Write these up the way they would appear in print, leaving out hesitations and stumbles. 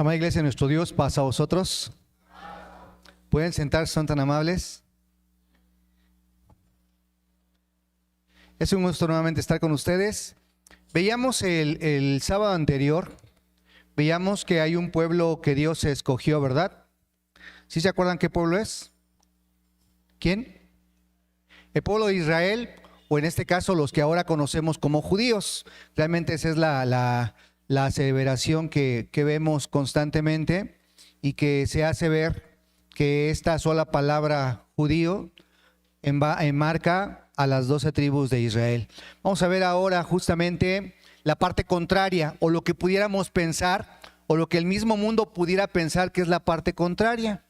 Amada Iglesia, nuestro Dios, paz a vosotros. ¿Pueden sentarse? ¿Son tan amables? Es un gusto nuevamente estar con ustedes. Veíamos el sábado anterior, veíamos que hay un pueblo que Dios escogió, ¿verdad? ¿Sí se acuerdan qué pueblo es? ¿Quién? El pueblo de Israel, o en este caso los que ahora conocemos como judíos. Realmente esa es la aseveración que vemos constantemente y que se hace ver que esta sola palabra judío enmarca a las 12 tribus de Israel. Vamos a ver ahora justamente la parte contraria, o lo que pudiéramos pensar, o lo que el mismo mundo pudiera pensar que es la parte contraria.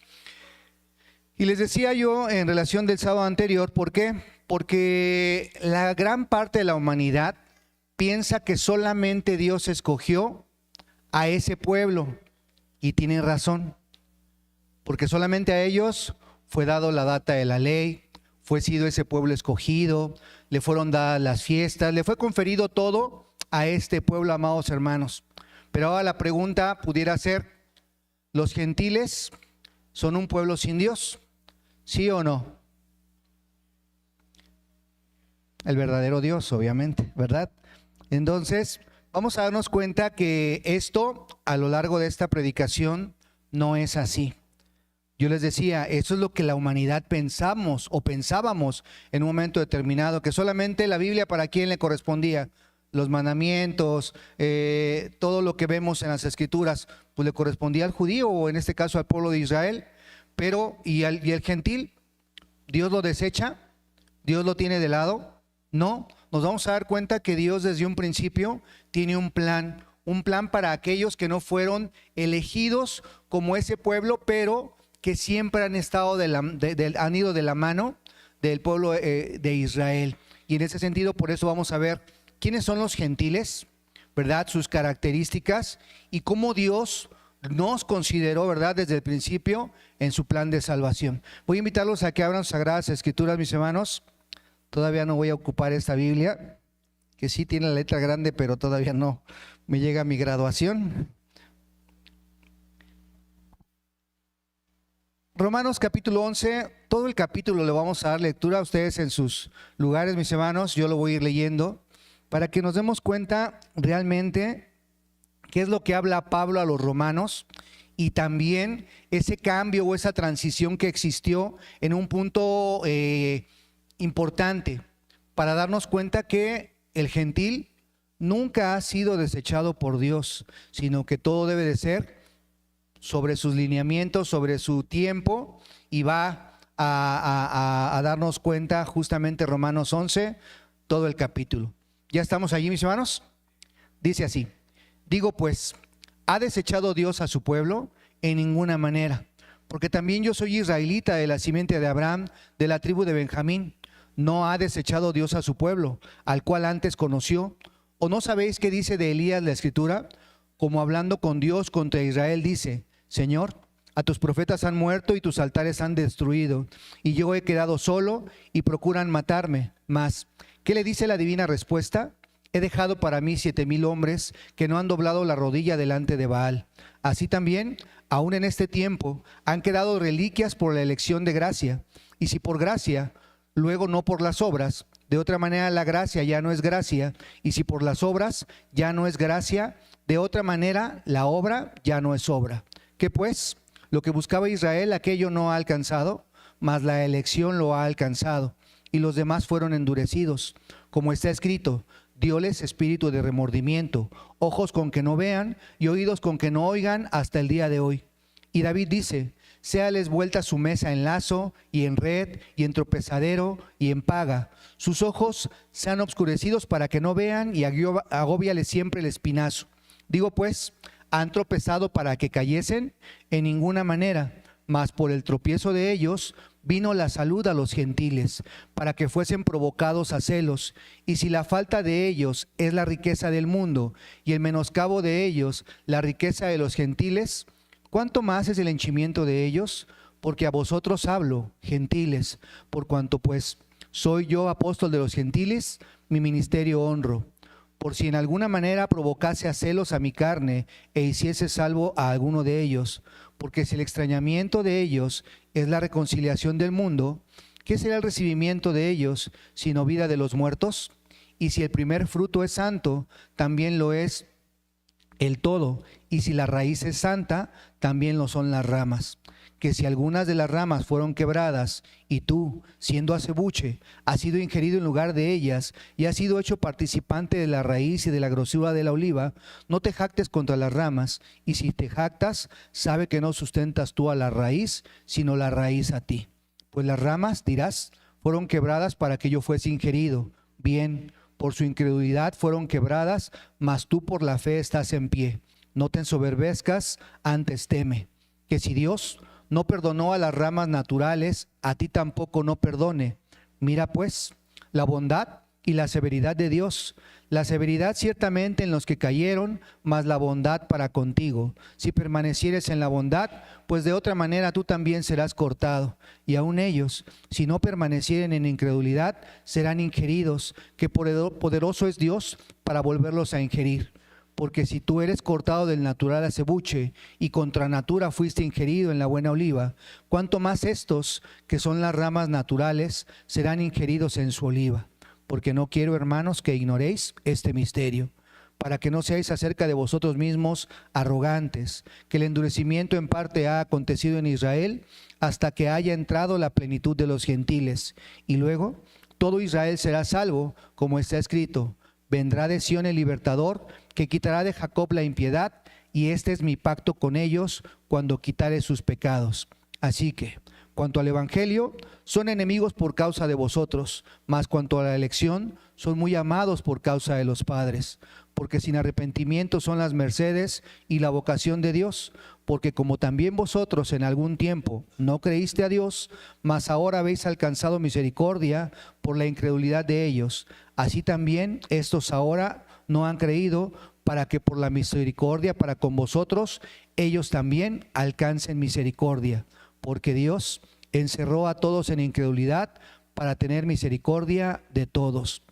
Y les decía yo en relación del sábado anterior, ¿por qué? Porque la gran parte de la humanidad piensa que solamente Dios escogió a ese pueblo, y tienen razón, porque solamente a ellos fue dado la data de la ley, fue sido ese pueblo escogido, le fueron dadas las fiestas, le fue conferido todo a este pueblo, amados hermanos. Pero ahora la pregunta pudiera ser, ¿los gentiles son un pueblo sin Dios? ¿Sí o no? El verdadero Dios, obviamente, ¿verdad? Entonces, vamos a darnos cuenta que esto, a lo largo de esta predicación, no es así. Yo les decía, eso es lo que la humanidad pensamos o pensábamos en un momento determinado, que solamente la Biblia para quién le correspondía. Los mandamientos, todo lo que vemos en las Escrituras, pues le correspondía al judío, o en este caso al pueblo de Israel. Pero, ¿y el gentil? ¿Dios lo desecha? ¿Dios lo tiene de lado? No, nos vamos a dar cuenta que Dios desde un principio tiene un plan para aquellos que no fueron elegidos como ese pueblo, pero que siempre han estado han ido de la mano del pueblo de Israel. Y en ese sentido, por eso vamos a ver quiénes son los gentiles, ¿verdad? Sus características y cómo Dios nos consideró, ¿verdad? Desde el principio en su plan de salvación. Voy a invitarlos a que abran sus Sagradas Escrituras, mis hermanos. Todavía no voy a ocupar esta Biblia, que sí tiene la letra grande, pero todavía no me llega mi graduación. Romanos capítulo 11, todo el capítulo le vamos a dar lectura a ustedes en sus lugares, mis hermanos. Yo lo voy a ir leyendo para que nos demos cuenta realmente qué es lo que habla Pablo a los romanos, y también ese cambio o esa transición que existió en un punto importante para darnos cuenta que el gentil nunca ha sido desechado por Dios, sino que todo debe de ser sobre sus lineamientos, sobre su tiempo, y va a darnos cuenta justamente Romanos 11, todo el capítulo. ¿Ya estamos allí, mis hermanos? Dice así: digo pues, ¿ha desechado Dios a su pueblo? En ninguna manera, porque también yo soy israelita de la simiente de Abraham, de la tribu de Benjamín. ¿No ha desechado Dios a su pueblo, al cual antes conoció? ¿O no sabéis qué dice de Elías la Escritura? Como hablando con Dios contra Israel dice: Señor, a tus profetas han muerto y tus altares han destruido, y yo he quedado solo y procuran matarme. Mas, ¿qué le dice la divina respuesta? He dejado para mí 7,000 hombres que no han doblado la rodilla delante de Baal. Así también, aún en este tiempo, han quedado reliquias por la elección de gracia. Y si por gracia, luego no por las obras, de otra manera la gracia ya no es gracia. Y si por las obras ya no es gracia, de otra manera la obra ya no es obra. ¿Qué pues? Lo que buscaba Israel, aquello no ha alcanzado, mas la elección lo ha alcanzado, y los demás fueron endurecidos. Como está escrito: dióles espíritu de remordimiento, ojos con que no vean y oídos con que no oigan hasta el día de hoy. Y David dice: séales vuelta su mesa en lazo y en red y en tropezadero y en paga. Sus ojos sean obscurecidos para que no vean, y agóbiale siempre el espinazo. Digo pues, ¿han tropezado para que cayesen? En ninguna manera, mas por el tropiezo de ellos vino la salud a los gentiles, para que fuesen provocados a celos. Y si la falta de ellos es la riqueza del mundo, y el menoscabo de ellos la riqueza de los gentiles, ¿cuánto más es el henchimiento de ellos? Porque a vosotros hablo, gentiles, por cuanto pues soy yo apóstol de los gentiles, mi ministerio honro. por si en alguna manera provocase a celos a mi carne e hiciese salvo a alguno de ellos. Porque si el extrañamiento de ellos es la reconciliación del mundo, ¿qué será el recibimiento de ellos sino vida de los muertos? Y si el primer fruto es santo, también lo es el todo, y si la raíz es santa, también lo son las ramas. Que si algunas de las ramas fueron quebradas, y tú, siendo acebuche, has sido ingerido en lugar de ellas, y has sido hecho participante de la raíz y de la grosura de la oliva, no te jactes contra las ramas, y si te jactas, sabe que no sustentas tú a la raíz, sino la raíz a ti. Pues las ramas, dirás, fueron quebradas para que yo fuese ingerido. Bien, por su incredulidad fueron quebradas, mas tú por la fe estás en pie. No te ensoberbezcas, antes teme, que si Dios no perdonó a las ramas naturales, a ti tampoco no perdone. Mira pues la bondad y la severidad de Dios. La severidad ciertamente en los que cayeron, mas la bondad para contigo. Si permanecieres en la bondad, pues de otra manera tú también serás cortado. Y aun ellos, si no permanecieren en incredulidad, serán ingeridos, que poderoso es Dios para volverlos a ingerir. Porque si tú eres cortado del natural acebuche y contra natura fuiste ingerido en la buena oliva, cuánto más estos, que son las ramas naturales, serán ingeridos en su oliva. Porque no quiero, hermanos, que ignoréis este misterio, para que no seáis acerca de vosotros mismos arrogantes, que el endurecimiento en parte ha acontecido en Israel, hasta que haya entrado la plenitud de los gentiles. Y luego todo Israel será salvo, como está escrito: vendrá de Sión el libertador, que quitará de Jacob la impiedad, y este es mi pacto con ellos cuando quitare sus pecados. Así que, cuanto al evangelio, son enemigos por causa de vosotros, mas cuanto a la elección, son muy amados por causa de los padres. Porque sin arrepentimiento son las mercedes y la vocación de Dios. Porque como también vosotros en algún tiempo no creíste a Dios, mas ahora habéis alcanzado misericordia por la incredulidad de ellos, así también estos ahora no han creído, para que por la misericordia para con vosotros ellos también alcancen misericordia. Porque Dios encerró a todos en incredulidad para tener misericordia de todos.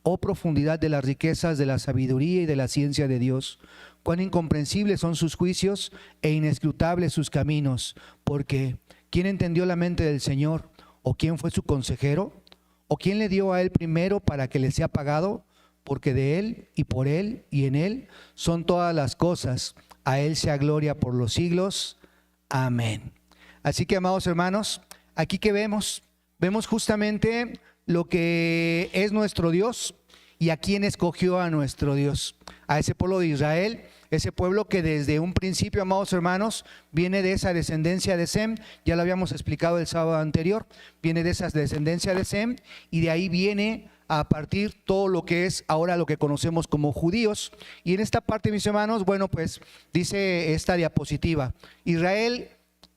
Oh profundidad de las riquezas de la sabiduría y de la ciencia de Dios, cuán incomprensibles son sus juicios e inescrutables sus caminos. Porque ¿quién entendió la mente del Señor? ¿O quién fue su consejero? ¿O quién le dio a él primero para que le sea pagado? Porque de él y por él y en él son todas las cosas. A él sea gloria por los siglos. Amén. Así que, amados hermanos, aquí que vemos justamente lo que es nuestro Dios y a quién escogió a nuestro Dios. A ese pueblo de Israel, ese pueblo que desde un principio, amados hermanos, viene de esa descendencia de Sem. Ya lo habíamos explicado el sábado anterior. Viene de esa descendencia de Sem y de ahí viene a partir todo lo que es ahora lo que conocemos como judíos. Y en esta parte, mis hermanos, bueno, pues dice esta diapositiva: Israel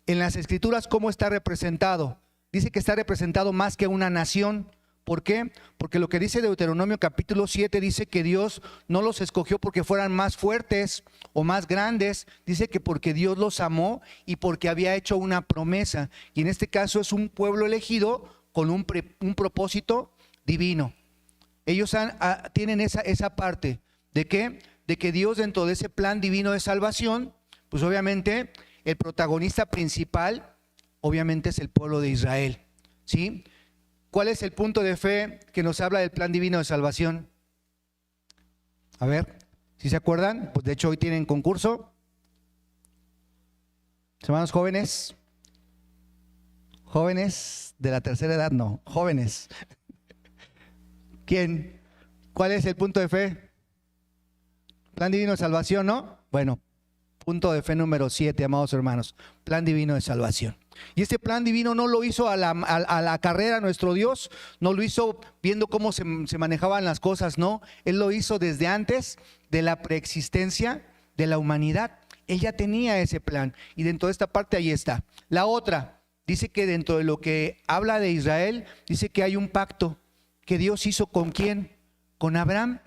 en las escrituras, ¿cómo está representado? Dice que está representado más que una nación. ¿Por qué? Porque lo que dice Deuteronomio capítulo 7 dice que Dios no los escogió porque fueran más fuertes o más grandes. Dice que porque Dios los amó y porque había hecho una promesa. Y en este caso es un pueblo elegido con un propósito divino. Ellos tienen esa parte de que Dios, dentro de ese plan divino de salvación, pues obviamente el protagonista principal obviamente es el pueblo de Israel, ¿sí? ¿Cuál es el punto de fe que nos habla del plan divino de salvación? A ver, ¿si se acuerdan? Pues de hecho hoy tienen concurso. Hermanos jóvenes de la tercera edad, no, jóvenes. ¿Quién? ¿Cuál es el punto de fe? Plan divino de salvación, ¿no? Bueno, punto de fe número 7, amados hermanos, plan divino de salvación. Y este plan divino no lo hizo a la carrera nuestro Dios, no lo hizo viendo cómo se manejaban las cosas, no. Él lo hizo desde antes de la preexistencia de la humanidad. Él ya tenía ese plan y dentro de esta parte ahí está. La otra, dice que dentro de lo que habla de Israel, dice que hay un pacto que Dios hizo ¿con quién? Con Abraham,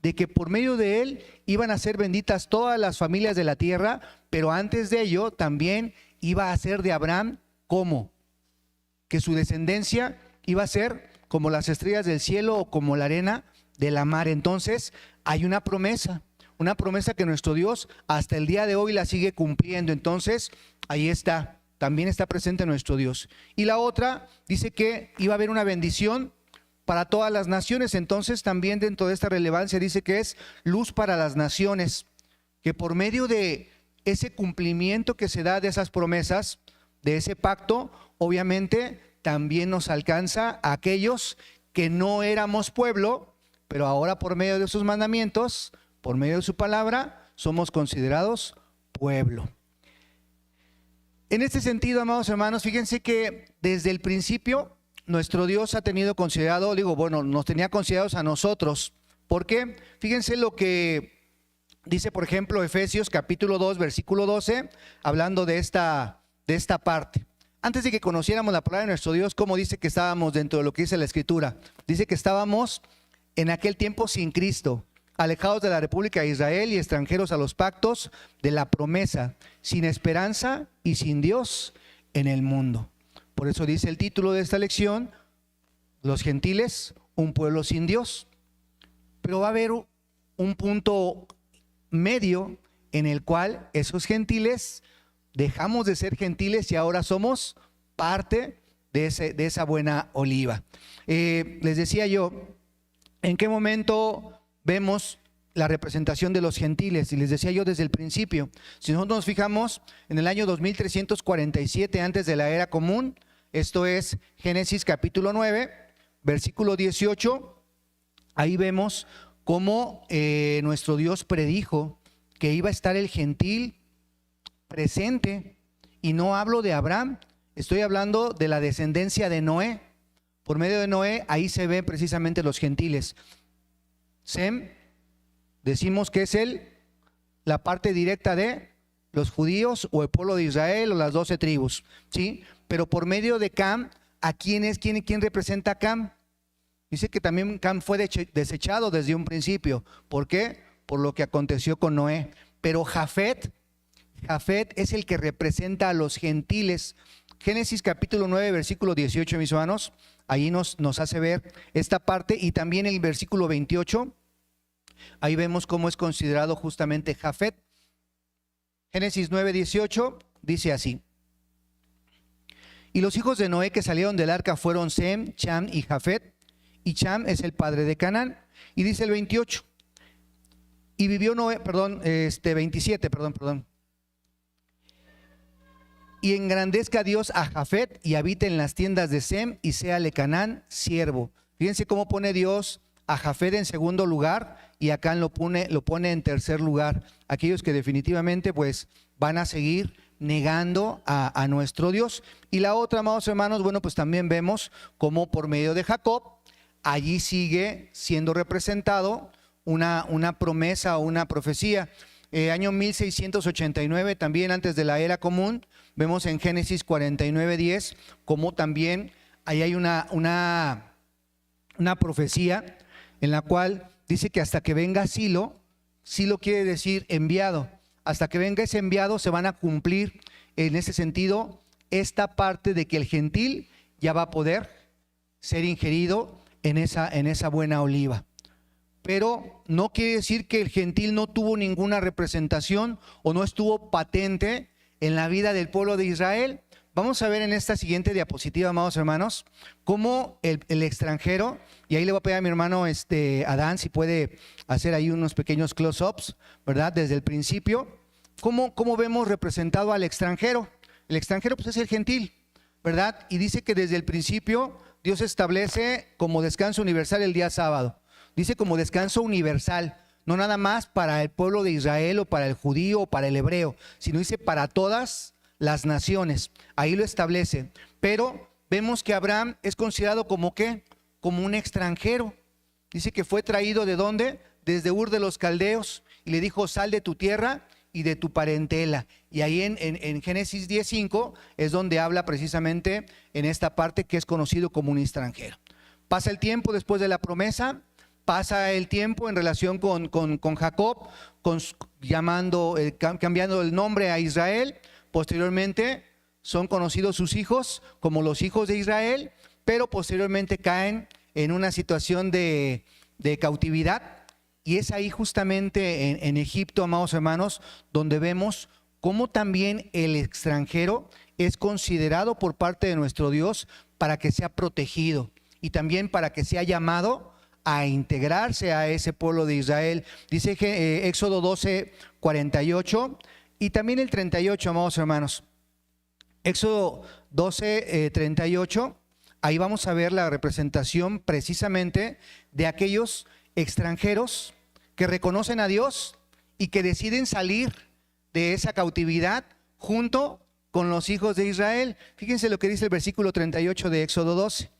de que por medio de él iban a ser benditas todas las familias de la tierra, pero antes de ello también iba a ser de Abraham, ¿cómo? Que su descendencia iba a ser como las estrellas del cielo o como la arena de la mar. Entonces hay una promesa que nuestro Dios hasta el día de hoy la sigue cumpliendo. Entonces ahí está, también está presente nuestro Dios. Y la otra dice que iba a haber una bendición para todas las naciones. Entonces también dentro de esta relevancia dice que es luz para las naciones, que por medio de ese cumplimiento que se da de esas promesas, de ese pacto, obviamente también nos alcanza a aquellos que no éramos pueblo, pero ahora por medio de sus mandamientos, por medio de su palabra, somos considerados pueblo. En este sentido, amados hermanos, fíjense que desde el principio nuestro Dios ha tenido considerado, nos tenía considerados a nosotros. ¿Por qué? Fíjense lo que dice, por ejemplo, Efesios capítulo 2, versículo 12, hablando de esta parte. Antes de que conociéramos la palabra de nuestro Dios, ¿cómo dice que estábamos dentro de lo que dice la Escritura? Dice que estábamos en aquel tiempo sin Cristo, alejados de la República de Israel y extranjeros a los pactos de la promesa, sin esperanza y sin Dios en el mundo. Por eso dice el título de esta lección, los gentiles, un pueblo sin Dios. Pero va a haber un punto medio en el cual esos gentiles dejamos de ser gentiles y ahora somos parte de esa buena oliva. Les decía yo, ¿en qué momento vemos la representación de los gentiles? Y les decía yo desde el principio, si nosotros nos fijamos en el año 2347 antes de la era común, esto es Génesis capítulo 9, versículo 18, ahí vemos cómo nuestro Dios predijo que iba a estar el gentil presente, y no hablo de Abraham, estoy hablando de la descendencia de Noé. Por medio de Noé, ahí se ven precisamente los gentiles. Sem, decimos que es la parte directa de los judíos o el pueblo de Israel o las 12 tribus, ¿sí? Pero por medio de Cam, ¿a quién representa a Cam? Dice que también Cam fue desechado desde un principio. ¿Por qué? Por lo que aconteció con Noé. Pero Jafet es el que representa a los gentiles. Génesis capítulo 9, versículo 18, mis hermanos, ahí nos hace ver esta parte, y también el versículo 28, ahí vemos cómo es considerado justamente Jafet. Génesis 9, 18 dice así: y los hijos de Noé que salieron del arca fueron Sem, Cham y Jafet, y Cham es el padre de Canaán. Y dice el 28, y vivió Noé, 27, y engrandezca Dios a Jafet y habite en las tiendas de Sem y séale Canaán siervo. Fíjense cómo pone Dios a Jafet en segundo lugar y a Canaán lo pone en tercer lugar. Aquellos que definitivamente pues van a seguir negando a nuestro Dios. Y la otra, amados hermanos, pues también vemos cómo por medio de Jacob allí sigue siendo representado una promesa o una profecía. Año 1689, también antes de la era común, vemos en Génesis 49:10 como también ahí hay una profecía en la cual dice que hasta que venga Silo quiere decir enviado, hasta que venga ese enviado se van a cumplir en ese sentido esta parte de que el gentil ya va a poder ser ingerido en esa buena oliva. Pero no quiere decir que el gentil no tuvo ninguna representación o no estuvo patente en la vida del pueblo de Israel. Vamos a ver en esta siguiente diapositiva, amados hermanos, cómo el extranjero, y ahí le voy a pedir a mi hermano Adán si puede hacer ahí unos pequeños close-ups, ¿verdad? Desde el principio, cómo vemos representado al extranjero. El extranjero pues es el gentil, ¿verdad? Y dice que desde el principio Dios establece como descanso universal el día sábado. Dice como descanso universal, no nada más para el pueblo de Israel o para el judío o para el hebreo, sino dice para todas las naciones. Ahí lo establece. Pero vemos que Abraham es considerado como ¿qué? Como un extranjero. Dice que fue traído ¿de dónde? Desde Ur de los Caldeos, y le dijo: sal de tu tierra y de tu parentela. Y ahí en Génesis 10:5 es donde habla precisamente en esta parte que es conocido como un extranjero. Pasa el tiempo después de la promesa. Pasa el tiempo en relación con Jacob, cambiando el nombre a Israel. Posteriormente son conocidos sus hijos como los hijos de Israel, pero posteriormente caen en una situación de de cautividad. Y es ahí justamente en Egipto, amados hermanos, donde vemos cómo también el extranjero es considerado por parte de nuestro Dios para que sea protegido y también para que sea llamado a integrarse a ese pueblo de Israel. Dice que Éxodo 12, 48 y también el 38, amados hermanos. Éxodo 12, 38, ahí vamos a ver la representación precisamente de aquellos extranjeros que reconocen a Dios y que deciden salir de esa cautividad junto con los hijos de Israel. Fíjense lo que dice el versículo 38 de Éxodo 12.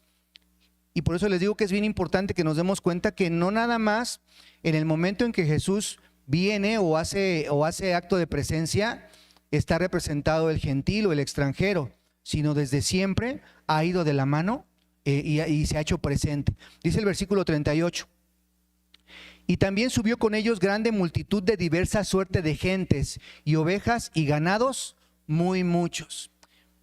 Y por eso les digo que es bien importante que nos demos cuenta que no nada más en el momento en que Jesús viene o hace acto de presencia está representado el gentil o el extranjero, sino desde siempre ha ido de la mano y se ha hecho presente. Dice el versículo 38. Y también subió con ellos grande multitud de diversa suerte de gentes y ovejas y ganados muy muchos.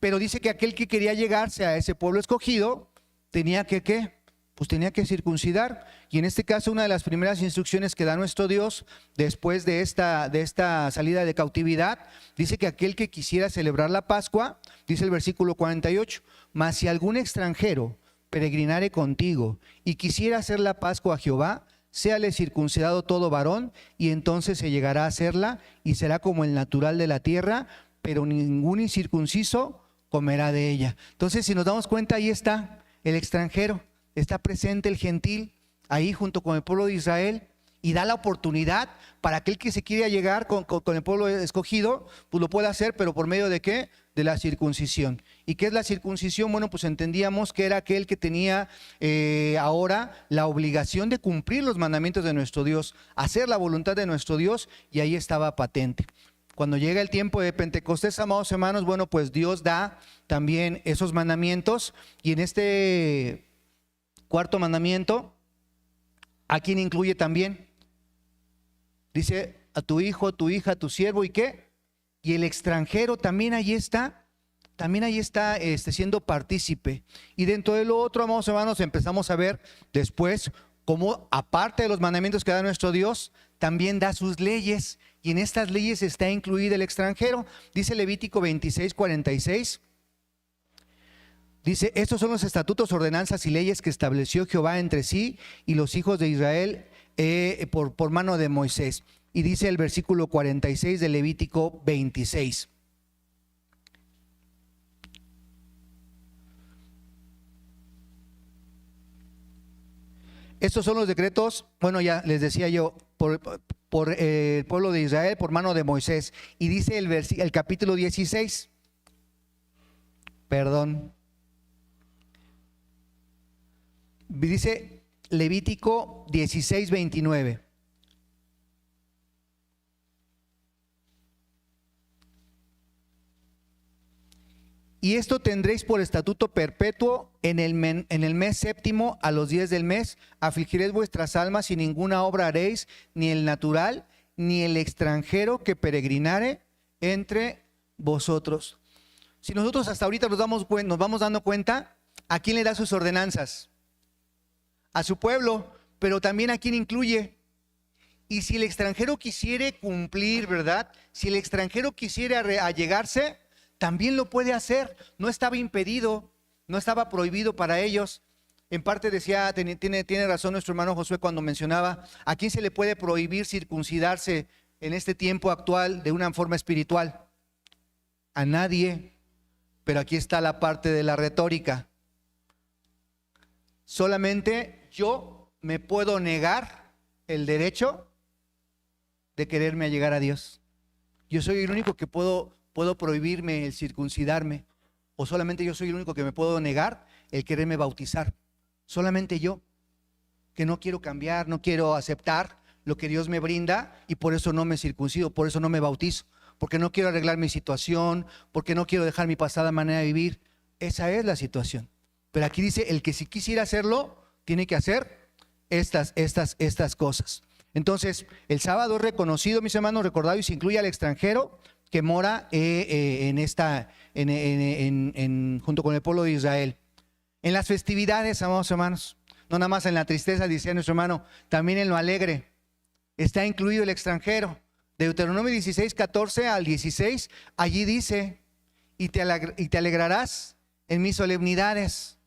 Pero dice que aquel que quería llegarse a ese pueblo escogido tenía que ¿qué? Pues tenía que circuncidar. Y en este caso una de las primeras instrucciones que da nuestro Dios después de esta salida de cautividad, dice que aquel que quisiera celebrar la Pascua, dice el versículo 48, mas si algún extranjero peregrinare contigo y quisiera hacer la Pascua a Jehová, séale circuncidado todo varón, y entonces se llegará a hacerla, y será como el natural de la tierra, pero ningún incircunciso comerá de ella. Entonces, si nos damos cuenta, ahí está el extranjero, está presente el gentil, ahí junto con el pueblo de Israel, y da la oportunidad para aquel que se quiera llegar con el pueblo escogido, pues lo puede hacer, pero ¿por medio de qué? De la circuncisión. ¿Y qué es la circuncisión? Bueno, pues entendíamos que era aquel que tenía ahora la obligación de cumplir los mandamientos de nuestro Dios, hacer la voluntad de nuestro Dios, y ahí estaba patente. Cuando llega el tiempo de Pentecostés, amados hermanos, bueno, pues Dios da también esos mandamientos, y en este cuarto mandamiento, ¿a quién incluye también? Dice a tu hijo, tu hija, tu siervo, ¿y qué? Y el extranjero también ahí está siendo partícipe. Y dentro de lo otro, amados hermanos, empezamos a ver después cómo, aparte de los mandamientos que da nuestro Dios, también da sus leyes. Y en estas leyes está incluido el extranjero. Dice Levítico 26, 46. Dice, estos son los estatutos, ordenanzas y leyes que estableció Jehová entre sí y los hijos de Israel por mano de Moisés. Y dice el versículo 46 de Levítico 26. Estos son los decretos, bueno, ya les decía yo, por el pueblo de Israel, por mano de Moisés. Y dice el capítulo 16, dice Levítico 16, 29. Y esto tendréis por estatuto perpetuo en el mes séptimo, a los 10 del mes, afligiréis vuestras almas y ninguna obra haréis, ni el natural, ni el extranjero que peregrinare entre vosotros. Si nosotros hasta ahorita nos vamos dando cuenta, ¿a quién le da sus ordenanzas? A su pueblo, pero también a quién incluye. Y si el extranjero quisiere cumplir, ¿verdad? Si el extranjero quisiera allegarse, también lo puede hacer. No estaba impedido, no estaba prohibido para ellos. En parte decía, tiene razón nuestro hermano Josué cuando mencionaba, ¿a quién se le puede prohibir circuncidarse en este tiempo actual de una forma espiritual? A nadie. Pero aquí está la parte de la retórica. Solamente yo me puedo negar el derecho de quererme allegar a Dios. Yo soy el único que puedo prohibirme el circuncidarme, o solamente yo soy el único que me puedo negar el quererme bautizar. Solamente yo, que no quiero cambiar, no quiero aceptar lo que Dios me brinda, y por eso no me circuncido, por eso no me bautizo, porque no quiero arreglar mi situación, porque no quiero dejar mi pasada manera de vivir. Esa es la situación. Pero aquí dice, el que si quisiera hacerlo, tiene que hacer estas cosas. Entonces, el sábado es reconocido, mis hermanos, recordado, y se incluye al extranjero que mora junto con el pueblo de Israel. En las festividades, amados hermanos, No nada más en la tristeza, decía nuestro hermano, también en lo alegre. Está incluido el extranjero. Deuteronomio 16, 14 al 16, allí dice, y te alegrarás en mis solemnidades.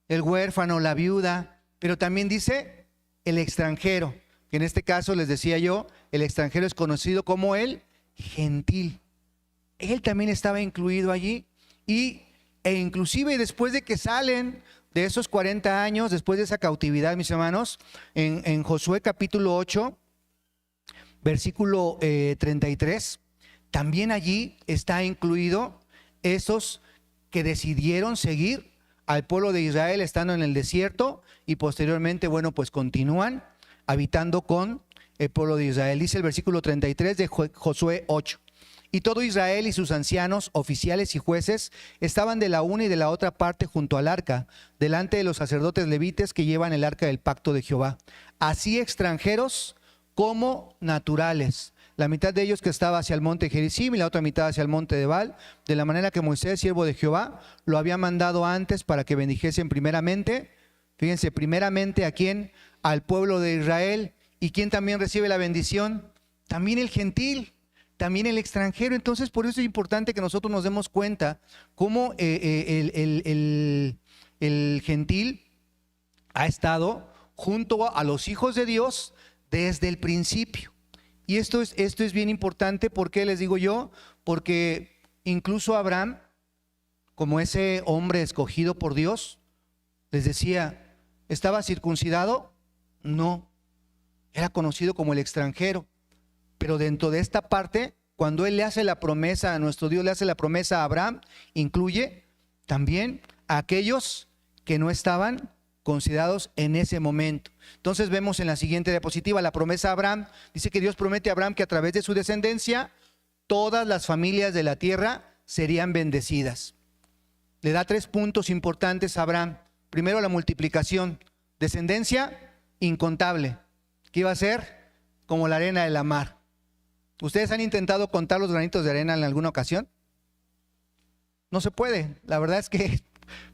El huérfano, la viuda, pero también dice el extranjero, que en este caso les decía yo, el extranjero es conocido como el gentil. Él también estaba incluido allí e inclusive después de que salen de esos 40 años, después de esa cautividad, mis hermanos, en Josué capítulo 8, versículo 33, también allí está incluido esos que decidieron seguir al pueblo de Israel estando en el desierto y posteriormente, bueno, pues continúan habitando con el pueblo de Israel. Dice el versículo 33 de Josué 8. Y todo Israel y sus ancianos, oficiales y jueces estaban de la una y de la otra parte junto al arca, delante de los sacerdotes levitas que llevan el arca del pacto de Jehová, así extranjeros como naturales. La mitad de ellos que estaba hacia el monte Gerizim y la otra mitad hacia el monte de Baal, de la manera que Moisés, siervo de Jehová, lo había mandado antes para que bendijesen primeramente, fíjense, primeramente a quién, al pueblo de Israel. ¿Y quién también recibe la bendición? También el gentil, también el extranjero. Entonces, por eso es importante que nosotros nos demos cuenta cómo el gentil ha estado junto a los hijos de Dios desde el principio. Y esto es bien importante. ¿Por qué les digo yo? Porque incluso Abraham, como ese hombre escogido por Dios, les decía, ¿estaba circuncidado? No, era conocido como el extranjero. Pero dentro de esta parte, cuando él le hace la promesa a nuestro Dios, le hace la promesa a Abraham, incluye también a aquellos que no estaban considerados en ese momento. Entonces vemos en la siguiente diapositiva la promesa a Abraham. Dice que Dios promete a Abraham que a través de su descendencia todas las familias de la tierra serían bendecidas. Le da 3 puntos importantes a Abraham. Primero, la multiplicación. Descendencia incontable, que iba a ser como la arena de la mar. ¿Ustedes han intentado contar los granitos de arena en alguna ocasión? No se puede. La verdad es que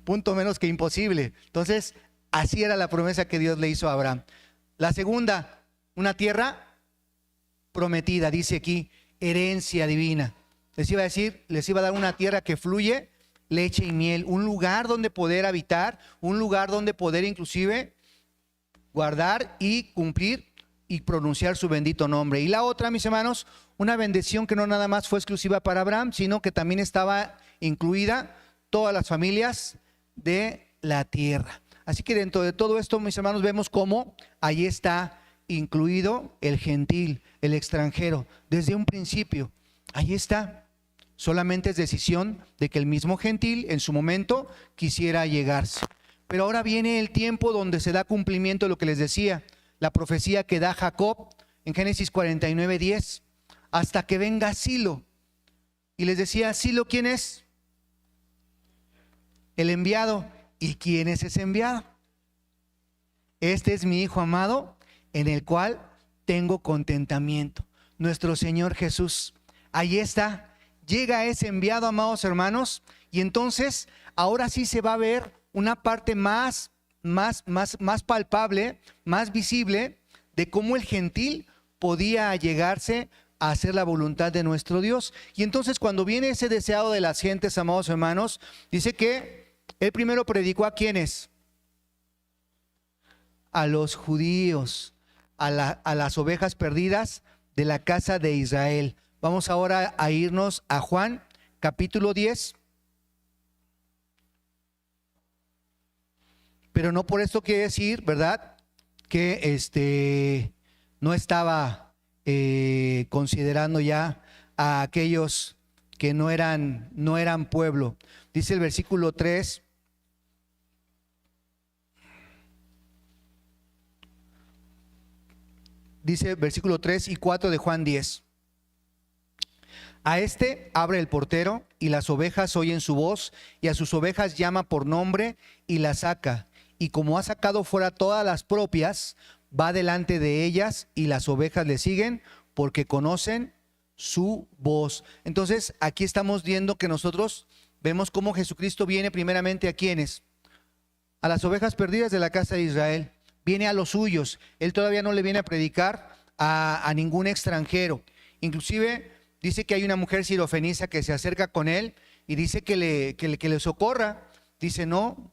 punto menos que imposible. Entonces, así era la promesa que Dios le hizo a Abraham. La segunda, una tierra prometida, dice aquí, herencia divina. Les iba a decir, les iba a dar una tierra que fluye leche y miel, un lugar donde poder habitar, un lugar donde poder inclusive guardar y cumplir y pronunciar su bendito nombre. Y la otra, mis hermanos, una bendición que no nada más fue exclusiva para Abraham, sino que también estaba incluida todas las familias de la tierra. Así que dentro de todo esto, mis hermanos, vemos cómo ahí está incluido el gentil, el extranjero, desde un principio. Ahí está. Solamente es decisión de que el mismo gentil en su momento quisiera llegarse. Pero ahora viene el tiempo donde se da cumplimiento de lo que les decía, la profecía que da Jacob en Génesis 49:10, hasta que venga Silo. Y les decía, ¿Silo quién es? El enviado. ¿Y quién es ese enviado? Este es mi Hijo amado, en el cual tengo contentamiento. Nuestro Señor Jesús. Ahí está. Llega ese enviado, amados hermanos, y entonces ahora sí se va a ver una parte más palpable, más visible de cómo el gentil podía llegarse a hacer la voluntad de nuestro Dios. Y entonces cuando viene ese deseado de las gentes, amados hermanos, dice que él primero predicó a ¿quiénes? A los judíos, a las ovejas perdidas de la casa de Israel. Vamos ahora a irnos a Juan capítulo 10. Pero no por esto quiere decir, ¿verdad?, que no estaba considerando ya a aquellos que no eran pueblo. Dice el versículo 3. Dice versículo 3 y 4 de Juan 10. A este abre el portero y las ovejas oyen su voz y a sus ovejas llama por nombre y las saca. Y como ha sacado fuera todas las propias, va delante de ellas y las ovejas le siguen porque conocen su voz. Entonces aquí estamos viendo que nosotros vemos cómo Jesucristo viene primeramente a ¿quiénes? a las ovejas perdidas de la casa de Israel. Viene a los suyos. Él todavía no le viene a predicar a ningún extranjero. Inclusive dice que hay una mujer sirofenicia que se acerca con él y dice que le socorra. Dice, no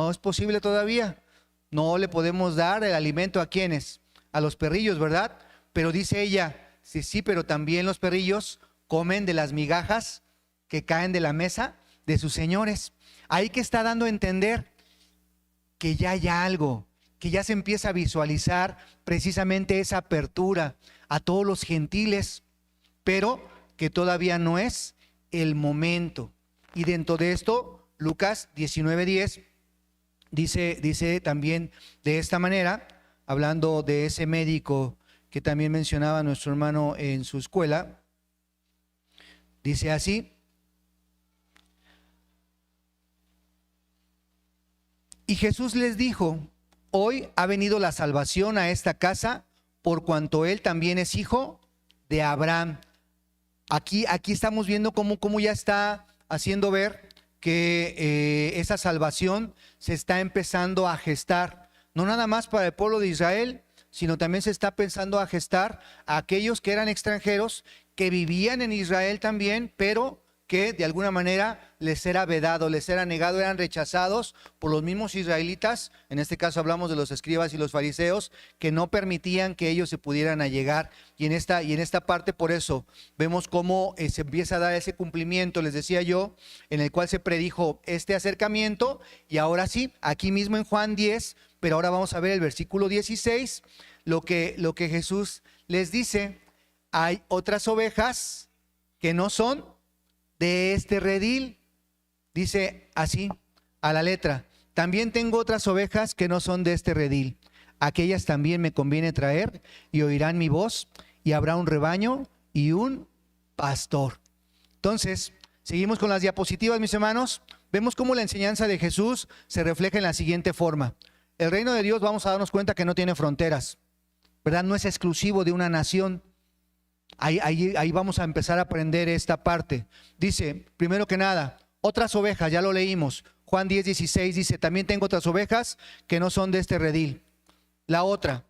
es posible todavía. No le podemos dar el alimento a quienes, a los perrillos, ¿verdad? Pero dice ella, sí, pero también los perrillos comen de las migajas que caen de la mesa de sus señores. Ahí que está dando a entender que ya hay algo, que ya se empieza a visualizar precisamente esa apertura a todos los gentiles, pero que todavía no es el momento. Y dentro de esto, Lucas 19:10 dice también de esta manera, hablando de ese médico que también mencionaba nuestro hermano en su escuela, dice así: y Jesús les dijo, hoy ha venido la salvación a esta casa, por cuanto él también es hijo de Abraham. Aquí estamos viendo cómo ya está haciendo ver que esa salvación se está empezando a gestar, no nada más para el pueblo de Israel, sino también se está pensando a gestar a aquellos que eran extranjeros, que vivían en Israel también, pero que de alguna manera les era vedado, les era negado, eran rechazados por los mismos israelitas. En este caso hablamos de los escribas y los fariseos, que no permitían que ellos se pudieran allegar. Y en esta parte, por eso vemos cómo se empieza a dar ese cumplimiento, les decía yo, en el cual se predijo este acercamiento. Y ahora sí, aquí mismo en Juan 10, pero ahora vamos a ver el versículo 16, lo que Jesús les dice: hay otras ovejas que no son de este redil. Dice así a la letra: también tengo otras ovejas que no son de este redil, aquellas también me conviene traer, y oirán mi voz, y habrá un rebaño y un pastor. Entonces, seguimos con las diapositivas, mis hermanos. Vemos cómo la enseñanza de Jesús se refleja en la siguiente forma. El reino de Dios, vamos a darnos cuenta que no tiene fronteras, ¿verdad? No es exclusivo de una nación. Ahí vamos a empezar a aprender esta parte. Dice, primero que nada, otras ovejas, ya lo leímos. Juan 10:16 dice, también tengo otras ovejas que no son de este redil. La otra,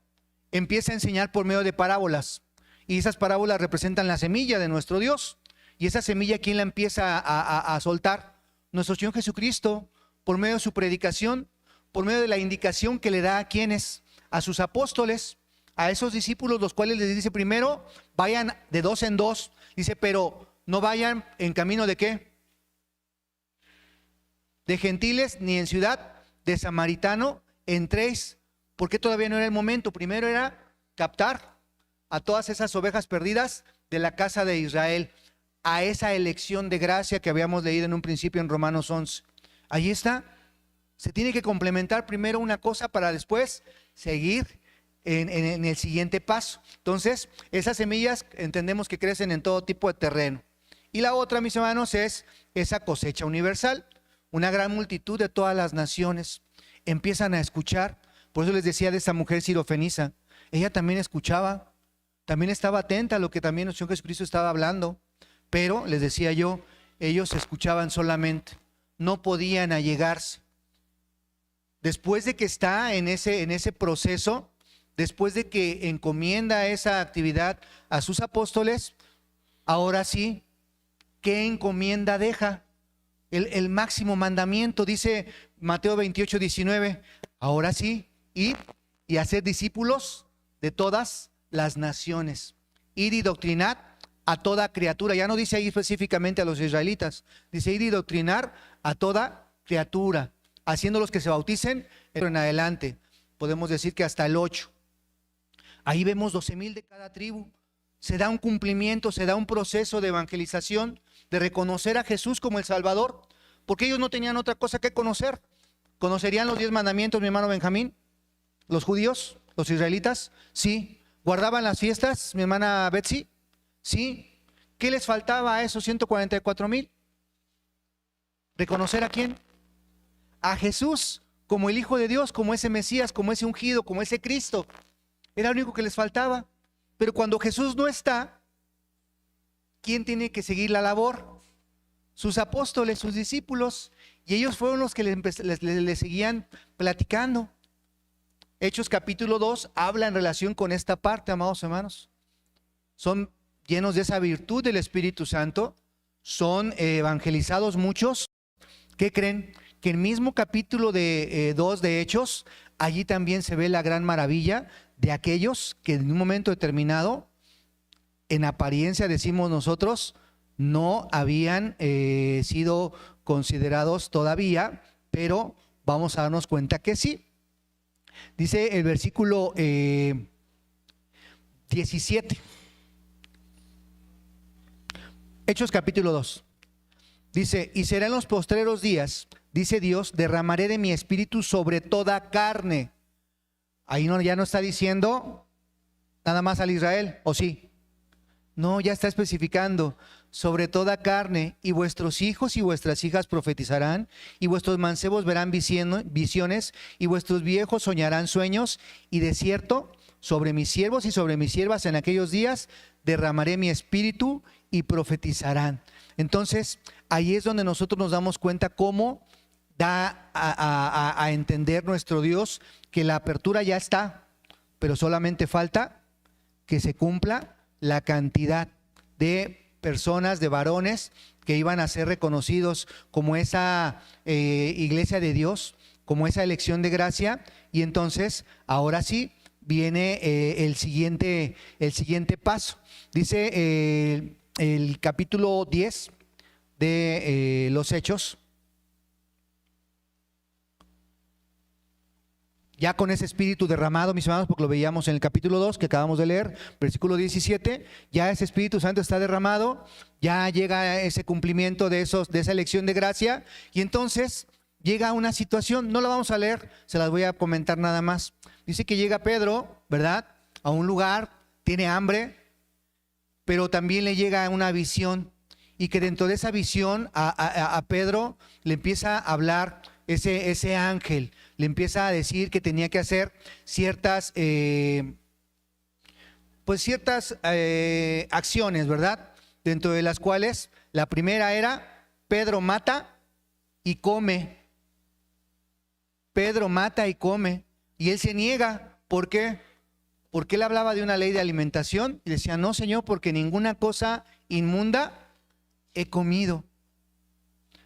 empieza a enseñar por medio de parábolas. Y esas parábolas representan la semilla de nuestro Dios. Y esa semilla, ¿quién la empieza a soltar? Nuestro Señor Jesucristo, por medio de su predicación, por medio de la indicación que le da a quienes, a sus apóstoles, a esos discípulos, los cuales les dice primero, vayan de dos en dos. Dice, pero no vayan en camino de ¿qué? De gentiles, ni en ciudad de samaritano entréis, porque todavía no era el momento. Primero era captar a todas esas ovejas perdidas de la casa de Israel, a esa elección de gracia que habíamos leído en un principio en Romanos 11. Ahí está. Se tiene que complementar primero una cosa para después seguir en el siguiente paso. Entonces, esas semillas entendemos que crecen en todo tipo de terreno. Y la otra, mis hermanos, es esa cosecha universal. Una gran multitud de todas las naciones empiezan a escuchar. Por eso les decía de esa mujer sirofenicia. Ella también escuchaba, también estaba atenta a lo que también el Señor Jesucristo estaba hablando. Pero, les decía yo, ellos escuchaban solamente, no podían allegarse. Después de que está en ese proceso, después de que encomienda esa actividad a sus apóstoles, ahora sí, ¿qué encomienda deja? El máximo mandamiento, dice Mateo 28:19, ahora sí, id y hacer discípulos de todas las naciones. Ir y doctrinar a toda criatura. Ya no dice ahí específicamente a los israelitas, dice ir y doctrinar a toda criatura, haciéndolos que se bauticen en adelante. Podemos decir que hasta el 8. Ahí vemos 12,000 de cada tribu. Se da un cumplimiento, se da un proceso de evangelización, de reconocer a Jesús como el Salvador, porque ellos no tenían otra cosa que conocer. ¿Conocerían los 10 mandamientos, mi hermano Benjamín? ¿Los judíos, los israelitas? Sí. ¿Guardaban las fiestas, mi hermana Betsy? Sí. ¿Qué les faltaba a esos 144,000? ¿Reconocer a quién? A Jesús como el Hijo de Dios, como ese Mesías, como ese ungido, como ese Cristo. Era lo único que les faltaba. Pero cuando Jesús no está, ¿quién tiene que seguir la labor? Sus apóstoles, sus discípulos. Y ellos fueron los que le seguían platicando. Hechos capítulo 2 habla en relación con esta parte, amados hermanos. Son llenos de esa virtud del Espíritu Santo, son evangelizados muchos. ¿Qué creen? Que el mismo capítulo 2 de Hechos, allí también se ve la gran maravilla de aquellos que en un momento determinado, en apariencia decimos nosotros, no habían sido considerados todavía, pero vamos a darnos cuenta que sí. Dice el versículo 17. Hechos capítulo 2. Dice, y será en los postreros días, dice Dios, derramaré de mi espíritu sobre toda carne. Ahí no, ya no está diciendo nada más al Israel, ¿o sí? No, ya está especificando sobre toda carne, y vuestros hijos y vuestras hijas profetizarán, y vuestros mancebos verán visiones, y vuestros viejos soñarán sueños, y de cierto, sobre mis siervos y sobre mis siervas en aquellos días derramaré mi espíritu y profetizarán. Entonces, ahí es donde nosotros nos damos cuenta cómo da a entender nuestro Dios que la apertura ya está, pero solamente falta que se cumpla la cantidad de personas, de varones que iban a ser reconocidos como esa iglesia de Dios, como esa elección de gracia. Y entonces, ahora sí, viene el siguiente paso. Dice el capítulo 10 de los Hechos. Ya con ese espíritu derramado, mis hermanos, porque lo veíamos en el capítulo 2 que acabamos de leer, versículo 17, ya ese Espíritu Santo está derramado, ya llega ese cumplimiento de esa elección de gracia, y entonces llega una situación, no la vamos a leer, se las voy a comentar nada más. Dice que llega Pedro, ¿verdad?, a un lugar, tiene hambre, pero también le llega una visión, y que dentro de esa visión a Pedro le empieza a hablar ese ángel, le empieza a decir que tenía que hacer ciertas acciones, ¿verdad? Dentro de las cuales la primera era, Pedro mata y come. Pedro mata y come. Y él se niega. ¿Por qué? Porque él hablaba de una ley de alimentación y decía, no, Señor, porque ninguna cosa inmunda he comido.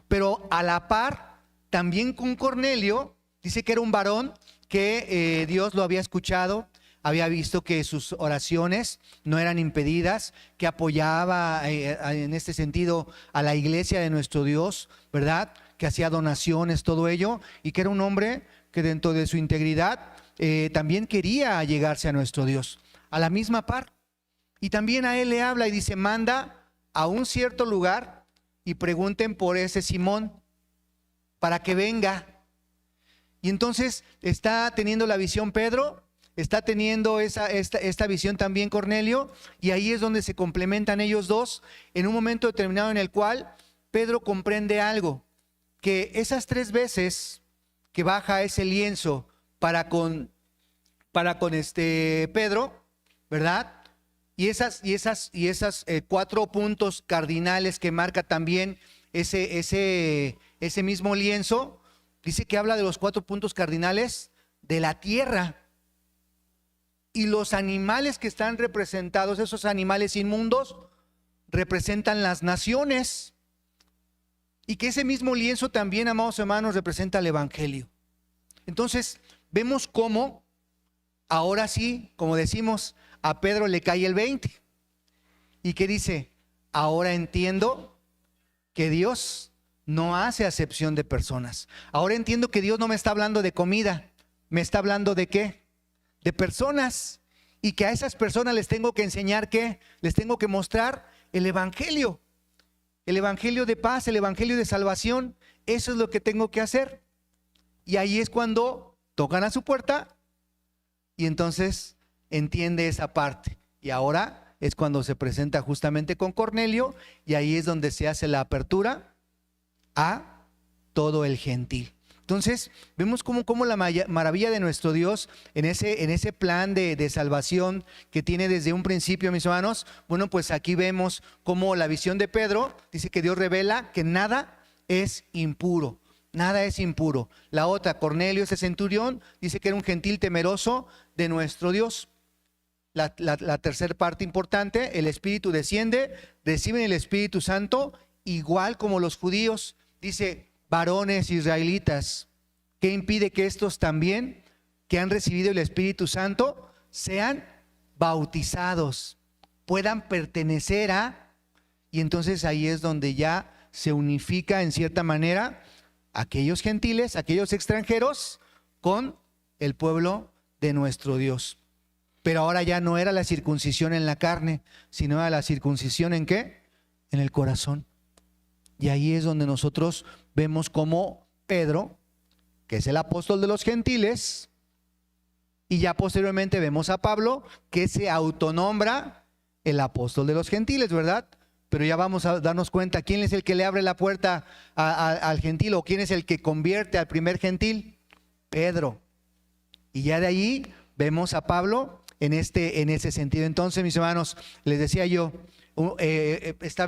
Pero a la par, también con Cornelio, dice que era un varón que Dios lo había escuchado, había visto que sus oraciones no eran impedidas, que apoyaba en este sentido a la iglesia de nuestro Dios, ¿verdad? Que hacía donaciones, todo ello, y que era un hombre que dentro de su integridad también quería llegarse a nuestro Dios, a la misma par. Y también a él le habla y dice, manda a un cierto lugar y pregunten por ese Simón para que venga. Y entonces está teniendo la visión Pedro, está teniendo esta visión también Cornelio, y ahí es donde se complementan ellos dos en un momento determinado en el cual Pedro comprende algo, que esas 3 veces que baja ese lienzo para con Pedro, ¿verdad? Y esas 4 puntos cardinales que marca también ese mismo lienzo, dice que habla de los 4 puntos cardinales de la tierra. Y los animales que están representados, esos animales inmundos, representan las naciones. Y que ese mismo lienzo también, amados hermanos, representa el Evangelio. Entonces, vemos cómo, ahora sí, como decimos, a Pedro le cae el 20. Y que dice, ahora entiendo que Dios no hace acepción de personas. Ahora entiendo que Dios no me está hablando de comida, me está hablando de ¿qué? De personas. Y que a esas personas les tengo que enseñar ¿qué? Les tengo que mostrar el Evangelio. El Evangelio de paz, el Evangelio de salvación. Eso es lo que tengo que hacer. Y ahí es cuando tocan a su puerta y entonces entiende esa parte. Y ahora es cuando se presenta justamente con Cornelio, y ahí es donde se hace la apertura a todo el gentil. Entonces vemos cómo la maravilla de nuestro Dios en ese plan de salvación que tiene desde un principio, mis hermanos. Bueno, pues aquí vemos cómo la visión de Pedro dice que Dios revela que nada es impuro. Nada es impuro. La otra, Cornelio, ese centurión, dice que era un gentil temeroso de nuestro Dios. La tercera parte importante, el Espíritu desciende, reciben el Espíritu Santo, igual como los judíos. Dice, varones israelitas, ¿qué impide que estos también, que han recibido el Espíritu Santo, sean bautizados, puedan pertenecer a? Y entonces ahí es donde ya se unifica en cierta manera aquellos gentiles, aquellos extranjeros, con el pueblo de nuestro Dios. Pero ahora ya no era la circuncisión en la carne, sino era la circuncisión ¿en qué? En el corazón. Y ahí es donde nosotros vemos cómo Pedro, que es el apóstol de los gentiles, y ya posteriormente vemos a Pablo, que se autonombra el apóstol de los gentiles, ¿verdad? Pero ya vamos a darnos cuenta quién es el que le abre la puerta al gentil, o quién es el que convierte al primer gentil. Pedro. Y ya de ahí vemos a Pablo en ese sentido. Entonces, mis hermanos, les decía yo,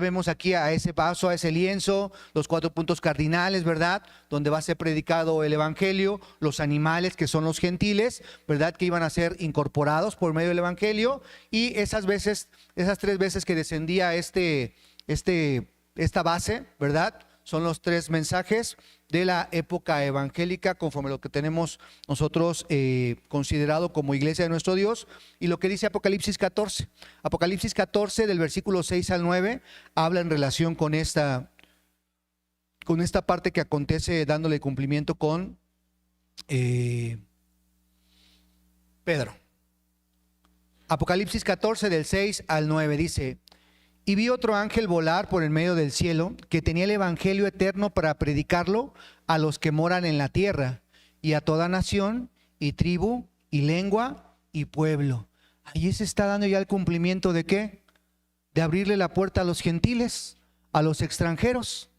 vemos aquí a ese vaso, a ese lienzo, los 4 puntos cardinales, ¿verdad? Donde va a ser predicado el evangelio, los animales que son los gentiles, ¿verdad? Que iban a ser incorporados por medio del evangelio, y esas 3 veces que descendía esta base, ¿verdad? Son los 3 mensajes de la época evangélica, conforme a lo que tenemos nosotros considerado como iglesia de nuestro Dios. Y lo que dice Apocalipsis 14. Apocalipsis 14, del versículo 6 al 9, habla en relación con esta parte que acontece dándole cumplimiento con Pedro. Apocalipsis 14, del 6 al 9, dice: y vi otro ángel volar por el medio del cielo, que tenía el evangelio eterno para predicarlo a los que moran en la tierra, y a toda nación, y tribu, y lengua, y pueblo. Allí se está dando ya el cumplimiento ¿de qué? De abrirle la puerta a los gentiles, a los extranjeros,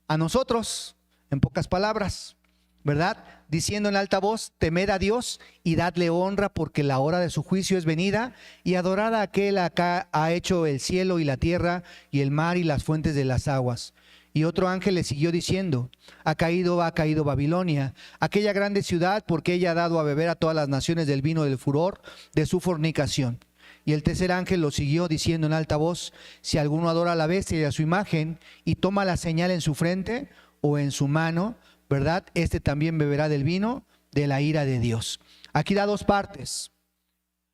a nosotros, en pocas palabras, ¿verdad? Diciendo en alta voz: temed a Dios y dadle honra, porque la hora de su juicio es venida, y adorad a aquel que ha hecho el cielo y la tierra y el mar y las fuentes de las aguas. Y otro ángel le siguió diciendo: ha caído Babilonia, aquella grande ciudad, porque ella ha dado a beber a todas las naciones del vino del furor de su fornicación. Y el tercer ángel lo siguió diciendo en alta voz: si alguno adora a la bestia y a su imagen, y toma la señal en su frente o en su mano, ¿verdad? Este también beberá del vino de la ira de Dios. Aquí da 2 partes.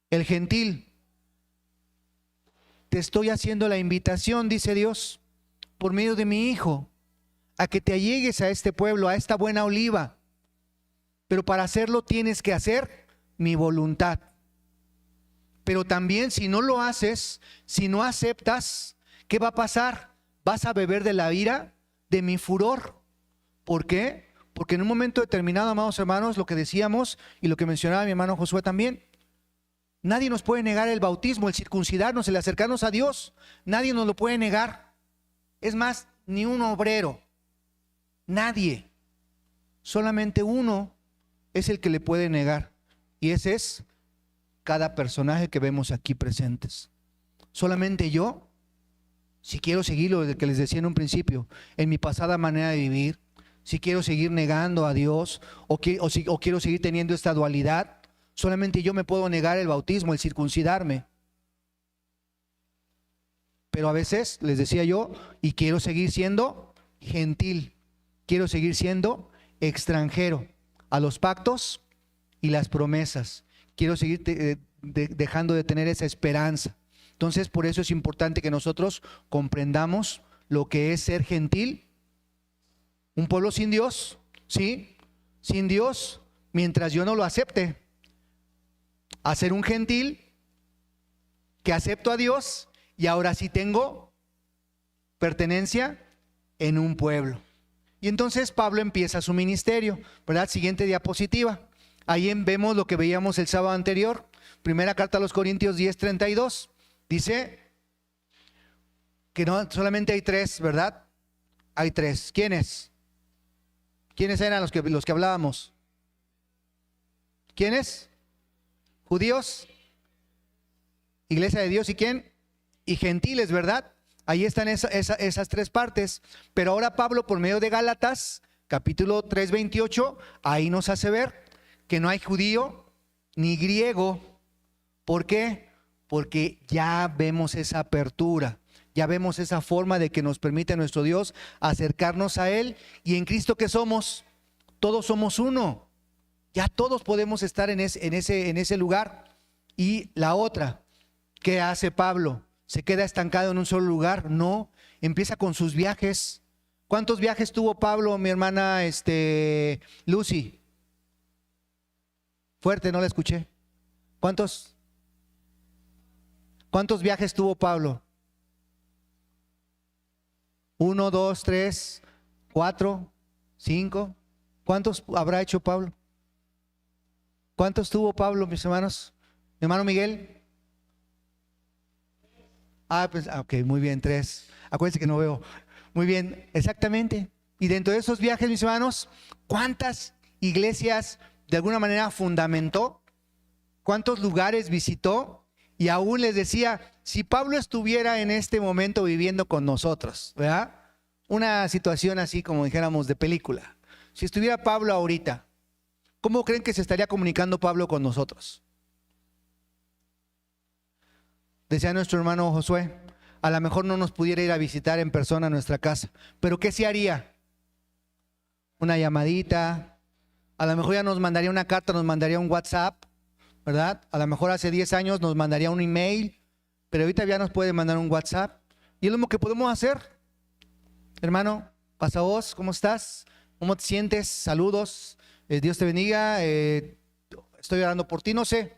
El gentil: te estoy haciendo la invitación, dice Dios, por medio de mi Hijo, a que te allegues a este pueblo, a esta buena oliva. Pero para hacerlo tienes que hacer mi voluntad. Pero también, si no lo haces, si no aceptas, ¿qué va a pasar? Vas a beber de la ira de mi furor. ¿Por qué? Porque en un momento determinado, amados hermanos, lo que decíamos y lo que mencionaba mi hermano Josué también, nadie nos puede negar el bautismo, el circuncidarnos, el acercarnos a Dios. Nadie nos lo puede negar. Es más, ni un obrero. Nadie. Solamente uno es el que le puede negar. Y ese es cada personaje que vemos aquí presentes. Solamente yo, si quiero seguir lo que les decía en un principio, en mi pasada manera de vivir, si quiero seguir negando a Dios o quiero seguir teniendo esta dualidad, solamente yo me puedo negar el bautismo, el circuncidarme. Pero a veces, les decía yo, y quiero seguir siendo gentil, quiero seguir siendo extranjero a los pactos y las promesas. Quiero seguir dejando de tener esa esperanza. Entonces, por eso es importante que nosotros comprendamos lo que es ser gentil. Un pueblo sin Dios, ¿sí? Sin Dios, mientras yo no lo acepte. A ser un gentil que acepto a Dios y ahora sí tengo pertenencia en un pueblo. Y entonces Pablo empieza su ministerio, ¿verdad? Siguiente diapositiva. Ahí vemos lo que veíamos el sábado anterior. Primera carta a los Corintios 10:32. Dice que no solamente hay 3, ¿verdad? Hay 3. ¿Quiénes? ¿Quiénes eran los que hablábamos? ¿Quiénes? Judíos, iglesia de Dios, ¿y quién? Y gentiles, ¿verdad? Ahí están esas 3 partes. Pero ahora Pablo, por medio de Gálatas, capítulo 3, 28, ahí nos hace ver que no hay judío ni griego. ¿Por qué? Porque ya vemos esa apertura, ya vemos esa forma de que nos permite nuestro Dios acercarnos a Él. Y en Cristo, ¿qué somos? Todos somos uno. Ya todos podemos estar en ese lugar. Y la otra, ¿qué hace Pablo? ¿Se queda estancado en un solo lugar? No, empieza con sus viajes. ¿Cuántos viajes tuvo Pablo, mi hermana Lucy? Fuerte, no la escuché. ¿Cuántos viajes tuvo Pablo? 1, 2, 3, 4, 5. ¿Cuántos habrá hecho Pablo? ¿Cuántos tuvo Pablo, mis hermanos? Mi hermano Miguel. Pues, ok, muy bien, 3. Acuérdense que no veo. Muy bien, exactamente. Y dentro de esos viajes, mis hermanos, ¿cuántas iglesias de alguna manera fundamentó? ¿Cuántos lugares visitó? Y aún les decía, si Pablo estuviera en este momento viviendo con nosotros, ¿verdad? Una situación así como dijéramos de película. Si estuviera Pablo ahorita, ¿cómo creen que se estaría comunicando Pablo con nosotros? Decía nuestro hermano Josué, a lo mejor no nos pudiera ir a visitar en persona a nuestra casa, pero ¿qué se haría? Una llamadita, a lo mejor ya nos mandaría una carta, nos mandaría un WhatsApp, ¿verdad? A lo mejor hace 10 años nos mandaría un email, pero ahorita ya nos puede mandar un WhatsApp. Y es lo que podemos hacer. Hermano, pasa vos, ¿cómo estás? ¿Cómo te sientes? Saludos, Dios te bendiga, estoy orando por ti, no sé.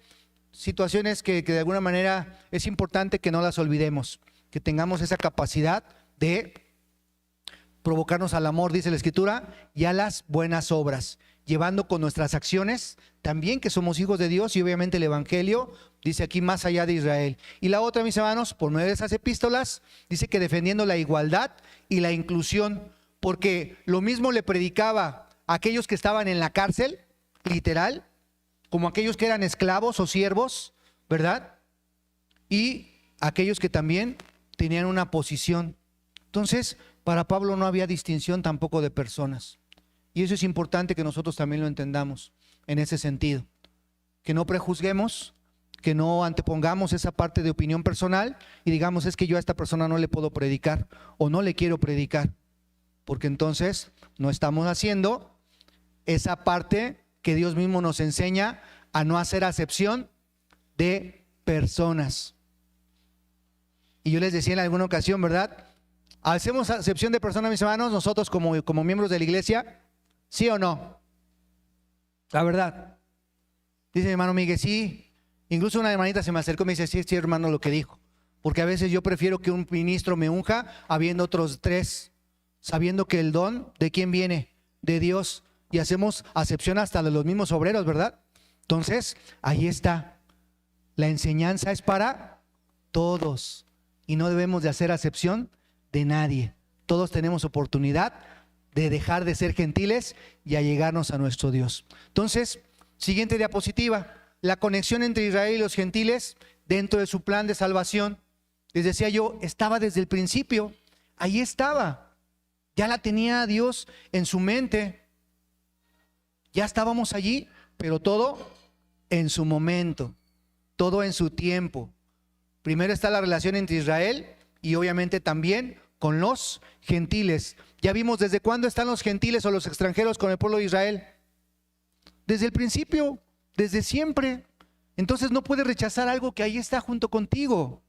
Situaciones que de alguna manera es importante que no las olvidemos, que tengamos esa capacidad de provocarnos al amor, dice la Escritura, y a las buenas obras, llevando con nuestras acciones también que somos hijos de Dios y obviamente el Evangelio, dice aquí, más allá de Israel. Y la otra, mis hermanos, por medio de esas epístolas, dice que defendiendo la igualdad y la inclusión, porque lo mismo le predicaba a aquellos que estaban en la cárcel, literal, como aquellos que eran esclavos o siervos, ¿verdad? Y aquellos que también tenían una posición. Entonces, para Pablo no había distinción tampoco de personas. Y eso es importante que nosotros también lo entendamos en ese sentido. Que no prejuzguemos, que no antepongamos esa parte de opinión personal y digamos, es que yo a esta persona no le puedo predicar o no le quiero predicar. Porque entonces no estamos haciendo esa parte que Dios mismo nos enseña a no hacer acepción de personas. Y yo les decía en alguna ocasión, ¿verdad? ¿Hacemos acepción de personas, mis hermanos, nosotros como miembros de la iglesia? ¿Sí o no? La verdad. Dice mi hermano Miguel, sí. Incluso una hermanita se me acercó y me dice, sí, sí, hermano, lo que dijo. Porque a veces yo prefiero que un ministro me unja habiendo otros 3, sabiendo que el don, ¿de quién viene? De Dios. Y hacemos acepción hasta de los mismos obreros, ¿verdad? Entonces, ahí está. La enseñanza es para todos y no debemos de hacer acepción de nadie. Todos tenemos oportunidad de dejar de ser gentiles y allegarnos a nuestro Dios. Entonces, siguiente diapositiva. La conexión entre Israel y los gentiles dentro de su plan de salvación. Les decía yo, estaba desde el principio. Ahí estaba. Ya la tenía Dios en su mente. Ya estábamos allí, pero todo en su momento, todo en su tiempo. Primero está la relación entre Israel y obviamente también con los gentiles. Ya vimos desde cuándo están los gentiles o los extranjeros con el pueblo de Israel. Desde el principio, desde siempre. Entonces no puedes rechazar algo que ahí está junto contigo.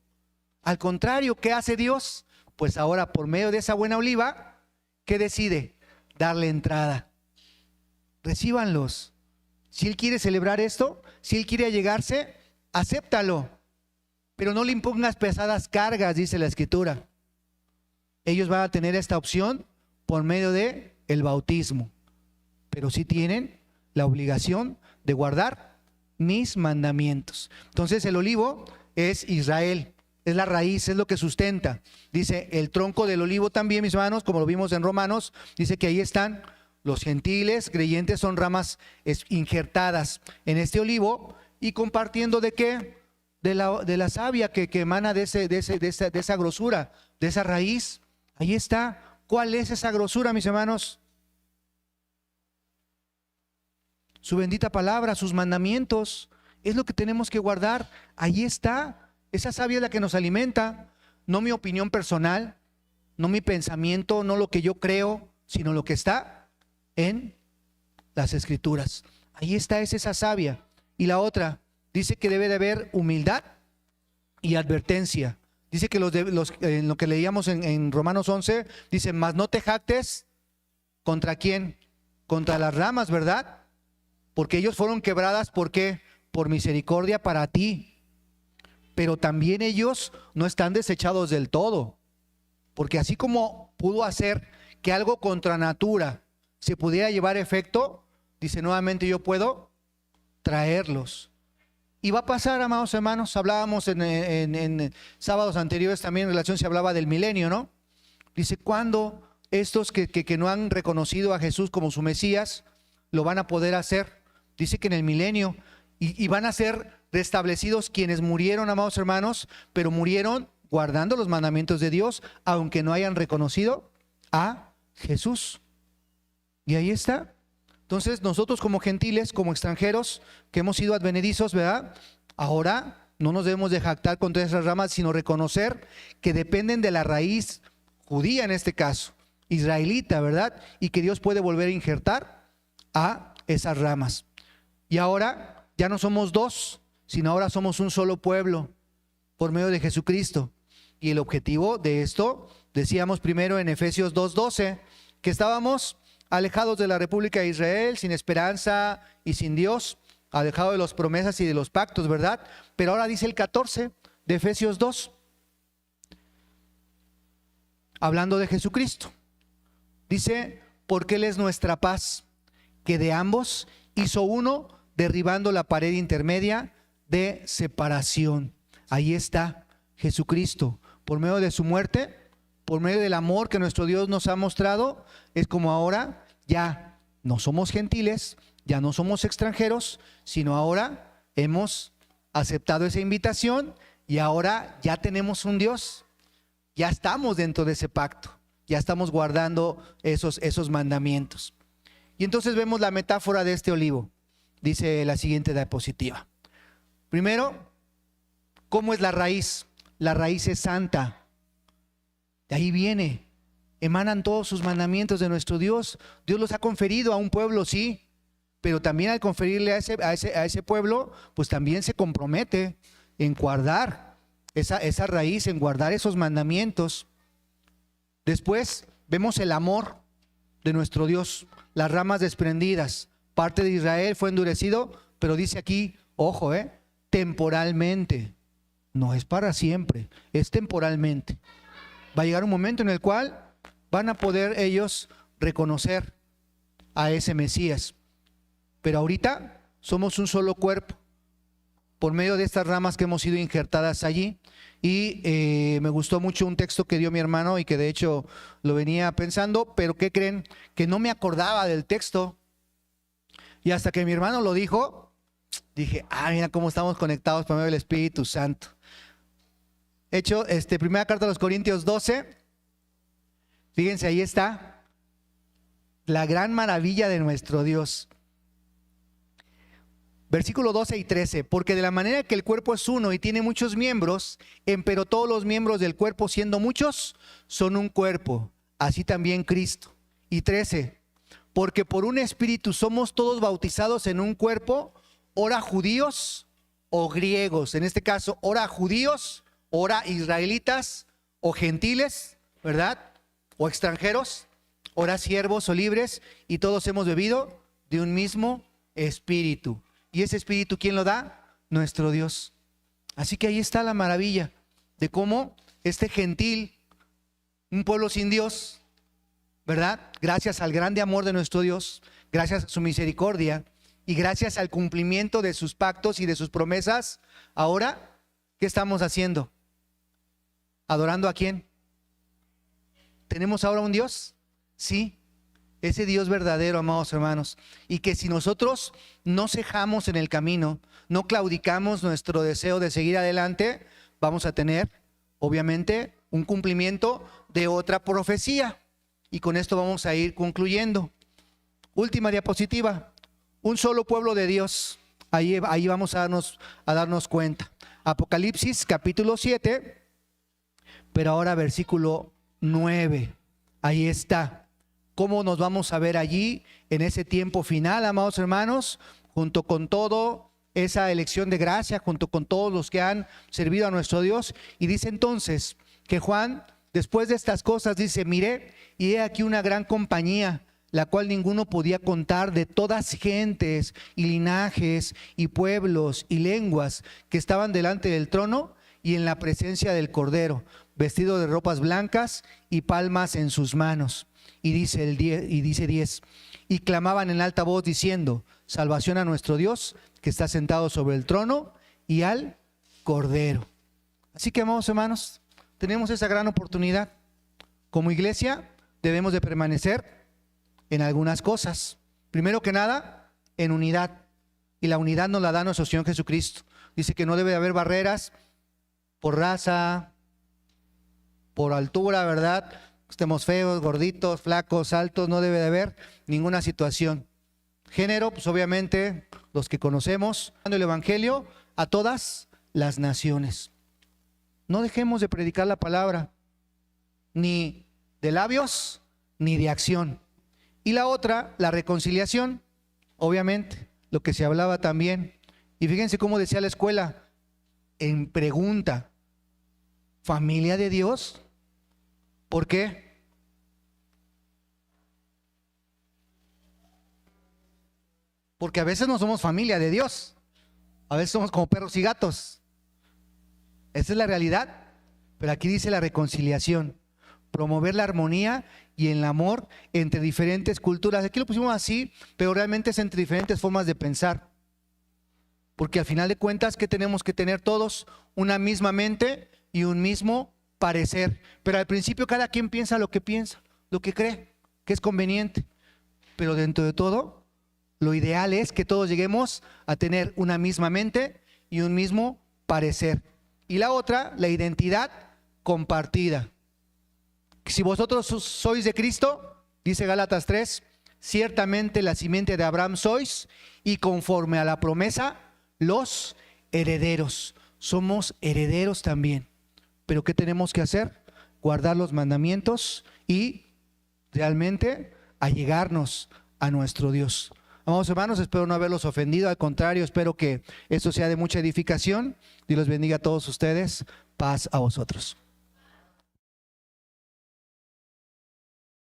Al contrario, ¿qué hace Dios? Pues ahora por medio de esa buena oliva, ¿qué decide? Darle entrada. Recíbanlos. Si Él quiere celebrar esto, si Él quiere allegarse, acéptalo. Pero no le impongas pesadas cargas, dice la Escritura. Ellos van a tener esta opción por medio de el bautismo. Pero sí tienen la obligación de guardar mis mandamientos. Entonces el olivo es Israel, es la raíz, es lo que sustenta. Dice el tronco del olivo también, mis hermanos, como lo vimos en Romanos, dice que ahí están los gentiles, creyentes, son ramas injertadas en este olivo y compartiendo ¿de qué? De la savia que emana de esa grosura, de esa raíz. Ahí está. ¿Cuál es esa grosura, mis hermanos? su bendita palabra, sus mandamientos. Es lo que tenemos que guardar. Ahí está. Esa savia es la que nos alimenta. No mi opinión personal, no mi pensamiento, no lo que yo creo, sino lo que está en las Escrituras. Ahí está, es esa savia. Y la otra, dice que debe de haber humildad y advertencia. Dice que en lo que leíamos en Romanos 11, dice, mas no te jactes, ¿contra quién? Contra las ramas, ¿verdad? Porque ellos fueron quebradas, ¿por qué? Por misericordia para ti. Pero también ellos no están desechados del todo. Porque así como pudo hacer que algo contra natura se pudiera llevar efecto, dice nuevamente, yo puedo traerlos. Y va a pasar, amados hermanos, hablábamos en sábados anteriores también en relación, se hablaba del milenio, ¿no? Dice, ¿cuándo estos que no han reconocido a Jesús como su Mesías lo van a poder hacer? Dice que en el milenio, y van a ser restablecidos quienes murieron, amados hermanos, pero murieron guardando los mandamientos de Dios, aunque no hayan reconocido a Jesús. Y ahí está. Entonces nosotros como gentiles, como extranjeros, que hemos sido advenedizos, ¿verdad? Ahora no nos debemos de jactar contra esas ramas, sino reconocer que dependen de la raíz judía en este caso, israelita, ¿verdad? Y que Dios puede volver a injertar a esas ramas. Y ahora ya no somos dos, sino ahora somos un solo pueblo por medio de Jesucristo. Y el objetivo de esto, decíamos primero en Efesios 2:12, que estábamos alejados de la República de Israel, sin esperanza y sin Dios, alejados de las promesas y de los pactos, ¿verdad? Pero ahora dice el 14 de Efesios 2, hablando de Jesucristo. Dice, porque Él es nuestra paz, que de ambos hizo uno, derribando la pared intermedia de separación. Ahí está Jesucristo, por medio de su muerte, por medio del amor que nuestro Dios nos ha mostrado, es como ahora ya no somos gentiles, ya no somos extranjeros, sino ahora hemos aceptado esa invitación y ahora ya tenemos un Dios, ya estamos dentro de ese pacto, ya estamos guardando esos mandamientos. Y entonces vemos la metáfora de este olivo. Dice la siguiente diapositiva. Primero, ¿cómo es la raíz? La raíz es santa. De ahí viene, emanan todos sus mandamientos de nuestro Dios. Dios los ha conferido a un pueblo, sí, pero también al conferirle a ese pueblo, pues también se compromete en guardar esa raíz, en guardar esos mandamientos. Después vemos el amor de nuestro Dios, las ramas desprendidas. Parte de Israel fue endurecido, pero dice aquí, ojo, temporalmente. No es para siempre, es temporalmente. Va a llegar un momento en el cual van a poder ellos reconocer a ese Mesías. Pero ahorita somos un solo cuerpo por medio de estas ramas que hemos sido injertadas allí. Y me gustó mucho un texto que dio mi hermano y que de hecho lo venía pensando, pero ¿qué creen? Que no me acordaba del texto. Y hasta que mi hermano lo dijo, dije, mira cómo estamos conectados por medio del Espíritu Santo. Hecho, primera carta a los Corintios 12, fíjense, ahí está la gran maravilla de nuestro Dios. Versículo 12 y 13, porque de la manera que el cuerpo es uno y tiene muchos miembros, empero todos los miembros del cuerpo, siendo muchos, son un cuerpo, así también Cristo. Y 13, porque por un espíritu somos todos bautizados en un cuerpo, ora judíos o griegos, en este caso, ora judíos, ora israelitas o gentiles, ¿verdad? O extranjeros, ora siervos o libres, y todos hemos bebido de un mismo espíritu. ¿Y ese espíritu quién lo da? Nuestro Dios. Así que ahí está la maravilla de cómo este gentil, un pueblo sin Dios, ¿verdad? Gracias al grande amor de nuestro Dios, gracias a su misericordia y gracias al cumplimiento de sus pactos y de sus promesas, ahora, ¿qué estamos haciendo? ¿Adorando a quién? ¿Tenemos ahora un Dios? Sí, ese Dios verdadero, amados hermanos. Y que si nosotros no cejamos en el camino, no claudicamos nuestro deseo de seguir adelante, vamos a tener, obviamente, un cumplimiento de otra profecía. Y con esto vamos a ir concluyendo. Última diapositiva. un solo pueblo de Dios. Ahí vamos a darnos cuenta. Apocalipsis capítulo 7, pero ahora versículo 9. Ahí está. ¿Cómo nos vamos a ver allí en ese tiempo final, amados hermanos? Junto con todo esa elección de gracia, junto con todos los que han servido a nuestro Dios. Y dice entonces que Juan, después de estas cosas, dice: miré y he aquí una gran compañía, la cual ninguno podía contar, de todas gentes y linajes y pueblos y lenguas, que estaban delante del trono y en la presencia del Cordero, vestido de ropas blancas y palmas en sus manos. Y dice 10, y clamaban en alta voz diciendo: salvación a nuestro Dios, que está sentado sobre el trono, y al Cordero. Así que, amados hermanos, tenemos esa gran oportunidad. Como iglesia debemos de permanecer en algunas cosas. Primero que nada, en unidad. Y la unidad nos la da nuestro Señor Jesucristo. Dice que no debe de haber barreras por raza, por altura, ¿verdad? Estemos feos, gorditos, flacos, altos, no debe de haber ninguna situación. Género, pues obviamente los que conocemos, dando el evangelio a todas las naciones. No dejemos de predicar la palabra, ni de labios, ni de acción. Y la otra, la reconciliación, obviamente, lo que se hablaba también. Y fíjense cómo decía la escuela, en pregunta: ¿familia de Dios? ¿Por qué? Porque a veces no somos familia de Dios, a veces somos como perros y gatos. Esa es la realidad. Pero aquí dice la reconciliación, promover la armonía y el amor entre diferentes culturas. Aquí lo pusimos así, pero realmente es entre diferentes formas de pensar. Porque al final de cuentas, ¿qué tenemos que tener todos? Una misma mente y un mismo parecer. Pero al principio cada quien piensa, lo que cree que es conveniente. Pero dentro de todo, lo ideal es que todos lleguemos a tener una misma mente y un mismo parecer. Y la otra, la identidad compartida. Si vosotros sois de Cristo, dice Gálatas 3, ciertamente la simiente de Abraham sois, y conforme a la promesa, los herederos. Somos herederos también. Pero ¿qué tenemos que hacer? Guardar los mandamientos y realmente allegarnos a nuestro Dios. Amados hermanos, espero no haberlos ofendido, al contrario, espero que esto sea de mucha edificación. Dios los bendiga a todos ustedes. Paz a vosotros.